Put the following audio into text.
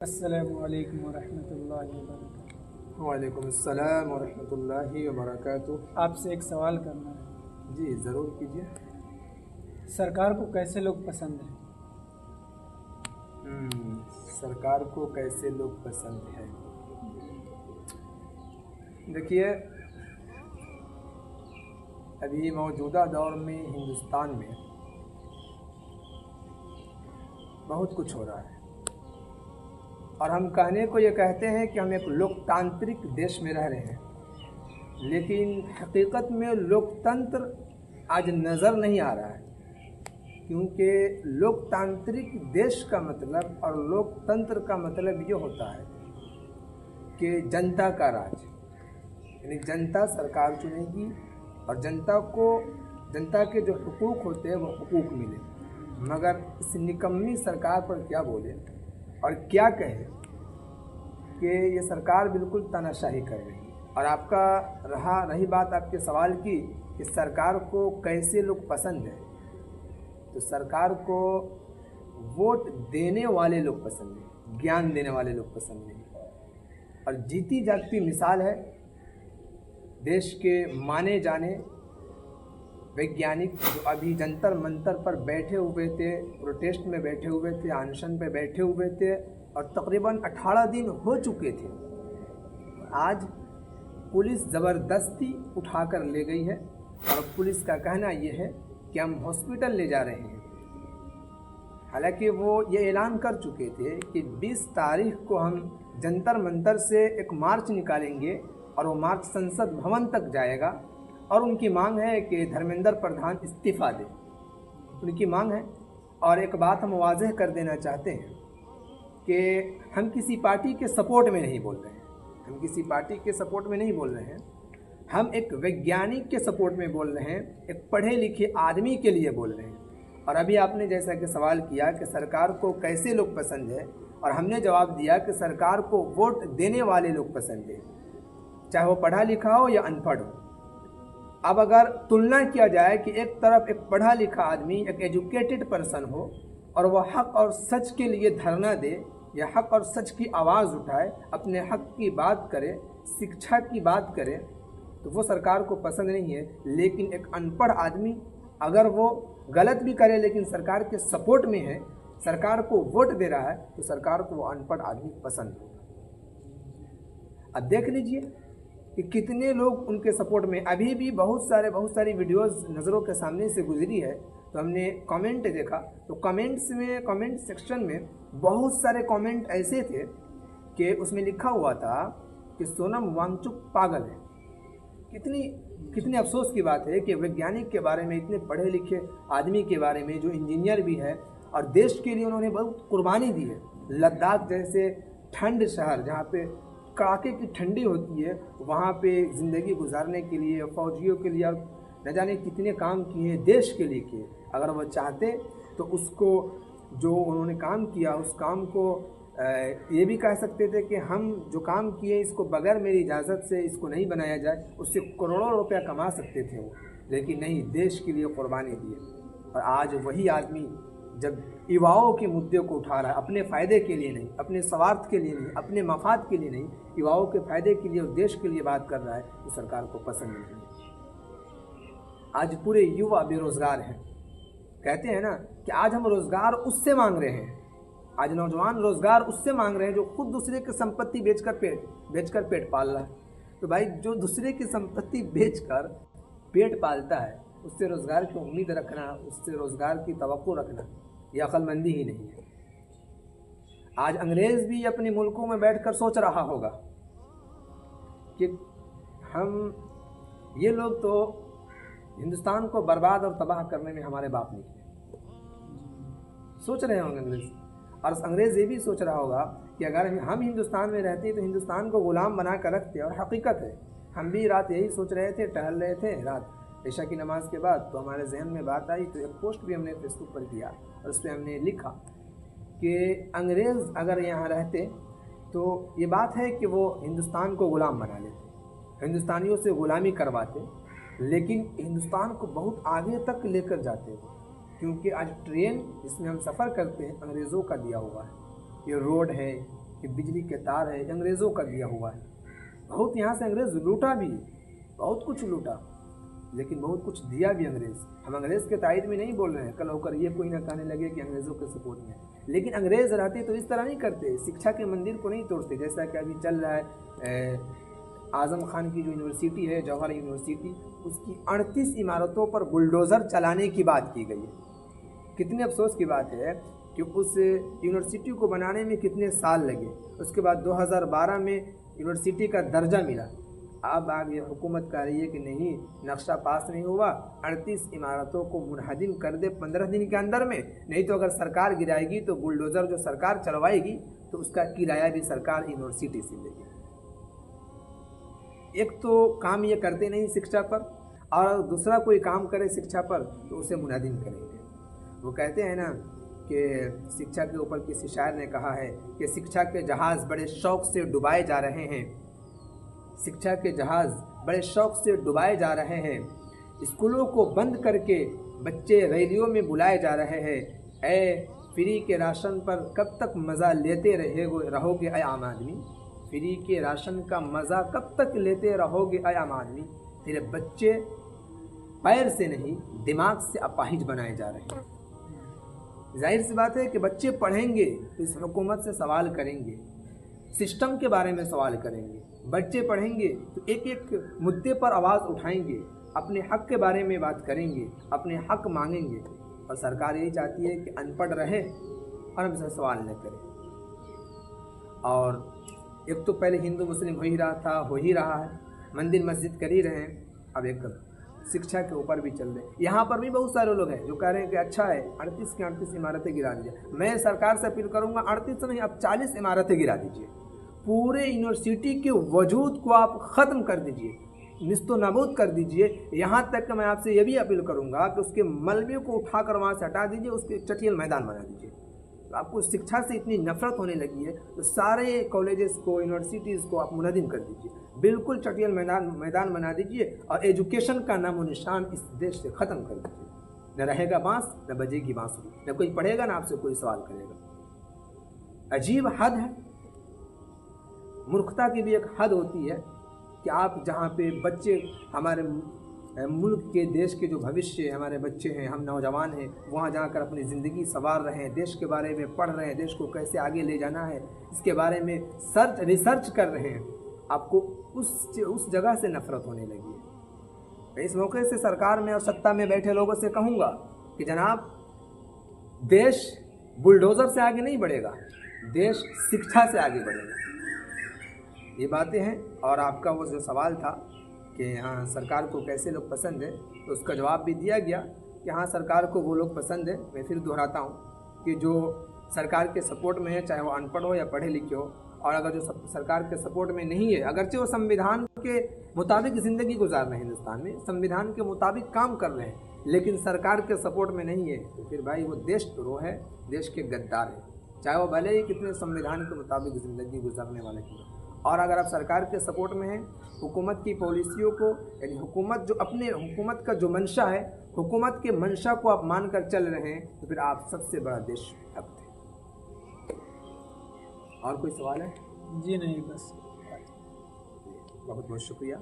अस्सलामुअलैकुम वरहमतुल्लाहि वबरकातुहू। वालेकुम अस्सलाम वरहमतुल्लाहि वबरकातुहू। आपसे एक सवाल करना है। जी ज़रूर कीजिए। सरकार को कैसे लोग पसंद हैं? सरकार को कैसे लोग पसंद है। देखिए, अभी मौजूदा दौर में हिंदुस्तान में बहुत कुछ हो रहा है और हम कहने को ये कहते हैं कि हम एक लोकतांत्रिक देश में रह रहे हैं, लेकिन हकीकत में लोकतंत्र आज नज़र नहीं आ रहा है। क्योंकि लोकतांत्रिक देश का मतलब और लोकतंत्र का मतलब ये होता है कि जनता का राज, यानी जनता सरकार चुनेगी और जनता के जो हुकूक होते हैं वो हुकूक मिले। मगर इस निकम्मी सरकार पर क्या बोले और क्या कहे कि ये सरकार बिल्कुल तानाशाही कर रही है। और आपका रही बात आपके सवाल की कि सरकार को कैसे लोग पसंद है, तो सरकार को वोट देने वाले लोग पसंद हैं, ज्ञान देने वाले लोग पसंद नहीं। और जीती जागती मिसाल है देश के माने जाने वैज्ञानिक जो अभी जंतर मंतर पर बैठे हुए थे, प्रोटेस्ट में बैठे हुए थे, अनशन पे बैठे हुए थे और तकरीबन 18 दिन हो चुके थे। आज पुलिस ज़बरदस्ती उठाकर ले गई है और पुलिस का कहना ये है कि हम हॉस्पिटल ले जा रहे हैं। हालांकि वो ये ऐलान कर चुके थे कि 20 तारीख को हम जंतर मंतर से एक मार्च निकालेंगे और वो मार्च संसद भवन तक जाएगा और उनकी मांग है कि धर्मेंद्र प्रधान इस्तीफ़ा दें। उनकी मांग है। और एक बात हम वाज़ेह कर देना चाहते हैं कि हम किसी पार्टी के सपोर्ट में नहीं बोल रहे हैं, हम किसी पार्टी के सपोर्ट में नहीं बोल रहे हैं, हम एक वैज्ञानिक के सपोर्ट में बोल रहे हैं, एक पढ़े लिखे आदमी के लिए बोल रहे हैं। और अभी आपने जैसा कि सवाल किया कि सरकार को कैसे लोग पसंद है, और हमने जवाब दिया कि सरकार को वोट देने वाले लोग पसंद है, चाहे वो पढ़ा लिखा हो या अनपढ़ हो। अब अगर तुलना किया जाए कि एक तरफ एक पढ़ा लिखा आदमी, एक एजुकेटेड पर्सन हो और वह हक और सच के लिए धरना दे या हक और सच की आवाज़ उठाए, अपने हक की बात करे, शिक्षा की बात करे, तो वो सरकार को पसंद नहीं है। लेकिन एक अनपढ़ आदमी अगर वो गलत भी करे लेकिन सरकार के सपोर्ट में है, सरकार को वोट दे रहा है, तो सरकार को वो अनपढ़ आदमी पसंद होगा। अब देख लीजिए कि कितने लोग उनके सपोर्ट में। अभी भी बहुत सारी वीडियोस नज़रों के सामने से गुजरी है, तो हमने कमेंट देखा, तो कमेंट सेक्शन में बहुत सारे कमेंट ऐसे थे कि उसमें लिखा हुआ था कि सोनम वांगचुक पागल है। कितनी अफसोस की बात है कि वैज्ञानिक के बारे में, इतने पढ़े लिखे आदमी के बारे में, जो इंजीनियर भी है और देश के लिए उन्होंने बहुत कुर्बानी दी है। लद्दाख जैसे ठंड शहर जहाँ पे कड़ाके की ठंडी होती है, वहाँ पे ज़िंदगी गुजारने के लिए फौजियों के लिए न जाने कितने काम किए, देश के लिए किए। अगर वह चाहते तो उसको, जो उन्होंने काम किया, उस काम को ये भी कह सकते थे कि हम जो काम किए इसको बगैर मेरी इजाज़त से इसको नहीं बनाया जाए, उससे करोड़ों रुपया कमा सकते थे वो। लेकिन नहीं, देश के लिए कुर्बानी दी। और आज वही आदमी जब युवाओं के मुद्दे को उठा रहा है, अपने फ़ायदे के लिए नहीं, अपने स्वार्थ के लिए नहीं, अपने मफाद के लिए नहीं, युवाओं के फ़ायदे के लिए और देश के लिए बात कर रहा है, तो सरकार को पसंद नहीं है। आज पूरे युवा बेरोज़गार हैं। कहते हैं ना कि आज हम रोज़गार उससे मांग रहे हैं, आज नौजवान रोज़गार उससे मांग रहे हैं जो खुद दूसरे की संपत्ति बेचकर पेट पाल रहा है। तो भाई, जो दूसरे की संपत्ति बेचकर पेट पालता है, उससे रोज़गार की उम्मीद रखना, उससे रोज़गार की तवक्को रखना, यह अक्लमंदी ही नहीं है। आज अंग्रेज़ भी अपने मुल्कों में बैठकर सोच रहा होगा कि ये लोग तो हिंदुस्तान को बर्बाद और तबाह करने में हमारे बाप नहीं है, सोच रहे होंगे अंग्रेज़। और अंग्रेज़ ये भी सोच रहा होगा कि अगर हम हिंदुस्तान में रहते तो हिंदुस्तान को ग़ुलाम बना कर रखते। और हकीकत है, हम भी रात यही सोच रहे थे, टहल रहे थे रात ईशा की नमाज़ के बाद, तो हमारे जहन में बात आई, तो एक पोस्ट भी हमने फेसबुक पर किया और उस पर हमने लिखा कि अंग्रेज़ अगर यहाँ रहते तो ये बात है कि वो हिंदुस्तान को ग़ुलाम बना लेते, हिंदुस्तानियों से ग़ुलामी करवाते, लेकिन हिंदुस्तान को बहुत आगे तक लेकर जाते। क्योंकि आज ट्रेन जिसमें हम सफ़र करते हैं अंग्रेज़ों का दिया हुआ है। ये रोड है, कि बिजली के तार है, अंग्रेज़ों का दिया हुआ है। बहुत यहाँ से अंग्रेज़ लूटा भी, बहुत कुछ लूटा, लेकिन बहुत कुछ दिया भी अंग्रेज़। हम अंग्रेज़ के तायद में नहीं बोल रहे हैं, कल होकर ये कोई ना कहने लगे कि अंग्रेज़ों के सपोर्ट में, लेकिन अंग्रेज़ रहते तो इस तरह नहीं करते, शिक्षा के मंदिर को नहीं तोड़ते। जैसा कि अभी चल रहा है, आज़म खान की जो यूनिवर्सिटी है, जवाहर यूनिवर्सिटी, उसकी 38 इमारतों पर बुलडोज़र चलाने की बात की गई है। कितने अफसोस की बात है कि उस यूनिवर्सिटी को बनाने में कितने साल लगे। उसके बाद 2012 में यूनिवर्सिटी का दर्जा मिला। अब आगे हुकूमत कह रही है कि नहीं, नक्शा पास नहीं हुआ, 38 इमारतों को मुनहदिम कर दे 15 दिन के अंदर में, नहीं तो अगर सरकार गिराएगी तो बुलडोज़र जो सरकार चलवाएगी तो उसका किराया भी सरकार यूनिवर्सिटी से लेगी। एक तो काम ये करते नहीं शिक्षा पर, और दूसरा कोई काम करे शिक्षा पर तो उसे मुनहदिम करेंगे। वो कहते हैं ना कि शिक्षा के ऊपर किसी शायर ने कहा है कि शिक्षा के जहाज़ बड़े शौक़ से डुबाए जा रहे हैं, शिक्षा के जहाज़ बड़े शौक़ से डुबाए जा रहे हैं, स्कूलों को बंद करके बच्चे रैलियों में बुलाए जा रहे हैं। ऐ फ्री के राशन पर कब तक मज़ा लेते रहोगे ऐ आम आदमी, फ्री के राशन का मज़ा कब तक लेते रहोगे ऐ आम आदमी। तेरे बच्चे पैर से नहीं दिमाग से अपाहिज बनाए जा रहे हैं। जाहिर सी बात है कि बच्चे पढ़ेंगे तो इस हुकूमत से सवाल करेंगे, सिस्टम के बारे में सवाल करेंगे। बच्चे पढ़ेंगे तो एक एक मुद्दे पर आवाज़ उठाएंगे, अपने हक़ के बारे में बात करेंगे, अपने हक़ मांगेंगे। और सरकार यही चाहती है कि अनपढ़ रहे और हमसे सवाल न करे। और एक तो पहले हिंदू मुस्लिम हो ही रहा था, हो ही रहा है, मंदिर मस्जिद कर ही रहे हैं, अब एक शिक्षा के ऊपर भी चल रहे हैं। यहाँ पर भी बहुत सारे लोग हैं जो कह रहे हैं कि अच्छा है 38 की 38 इमारतें गिरा दीजिए। मैं सरकार से अपील करूँगा 38 नहीं, अब 40 इमारतें गिरा दीजिए। पूरे यूनिवर्सिटी के वजूद को आप ख़त्म कर दीजिए, निस्तो नाबूद कर दीजिए। यहाँ तक कि मैं आपसे ये भी अपील करूँगा कि उसके मलबे को उठाकर वहाँ से हटा दीजिए, उसके चटियल मैदान बना दीजिए। तो आपको शिक्षा से इतनी नफरत होने लगी है तो सारे कॉलेजेस को, यूनिवर्सिटीज़ को आप मुनहदिम कर दीजिए, बिल्कुल चटियल मैदान बना दीजिए और एजुकेशन का नामो निशान इस देश से ख़त्म कर दीजिए। न रहेगा बाँस, न बजेगी बाँसुरी, न कोई पढ़ेगा, न आपसे कोई सवाल करेगा। अजीब हद है, मूर्खता की भी एक हद होती है कि आप जहाँ पे बच्चे, हमारे मुल्क के, देश के जो भविष्य हमारे बच्चे हैं, हम नौजवान हैं, वहाँ जाकर अपनी ज़िंदगी संवार रहे हैं, देश के बारे में पढ़ रहे हैं, देश को कैसे आगे ले जाना है इसके बारे में रिसर्च कर रहे हैं, आपको उस जगह से नफ़रत होने लगी है। इस मौके से सरकार में और सत्ता में बैठे लोगों से कहूँगा कि जनाब, देश बुलडोज़र से आगे नहीं बढ़ेगा, देश शिक्षा से आगे बढ़ेगा। ये बातें हैं। और आपका वो जो सवाल था कि हाँ सरकार को कैसे लोग पसंद है, तो उसका जवाब भी दिया गया कि हाँ सरकार को वो लोग पसंद है। मैं फिर दोहराता हूँ कि जो सरकार के सपोर्ट में है, चाहे वो अनपढ़ हो या पढ़े लिखे हो, और अगर जो सरकार के सपोर्ट में नहीं है, अगरचे वो संविधान के मुताबिक ज़िंदगी गुजार रहे हैं, हिंदुस्तान में संविधान के मुताबिक काम कर रहे हैं, लेकिन सरकार के सपोर्ट में नहीं है, तो फिर भाई वो देशद्रोह है, देश के गद्दार है, चाहे वो भले ही कितने संविधान के मुताबिक ज़िंदगी गुजारने वाले हैं। और अगर आप सरकार के सपोर्ट में हैं, हुकूमत की पॉलिसियों को, यानी हुकूमत का जो मंशा है, हुकूमत के मंशा को आप मानकर चल रहे हैं, तो फिर आप सबसे बड़ा देशभक्त हैं। और कोई सवाल है? जी नहीं, बस बहुत बहुत शुक्रिया।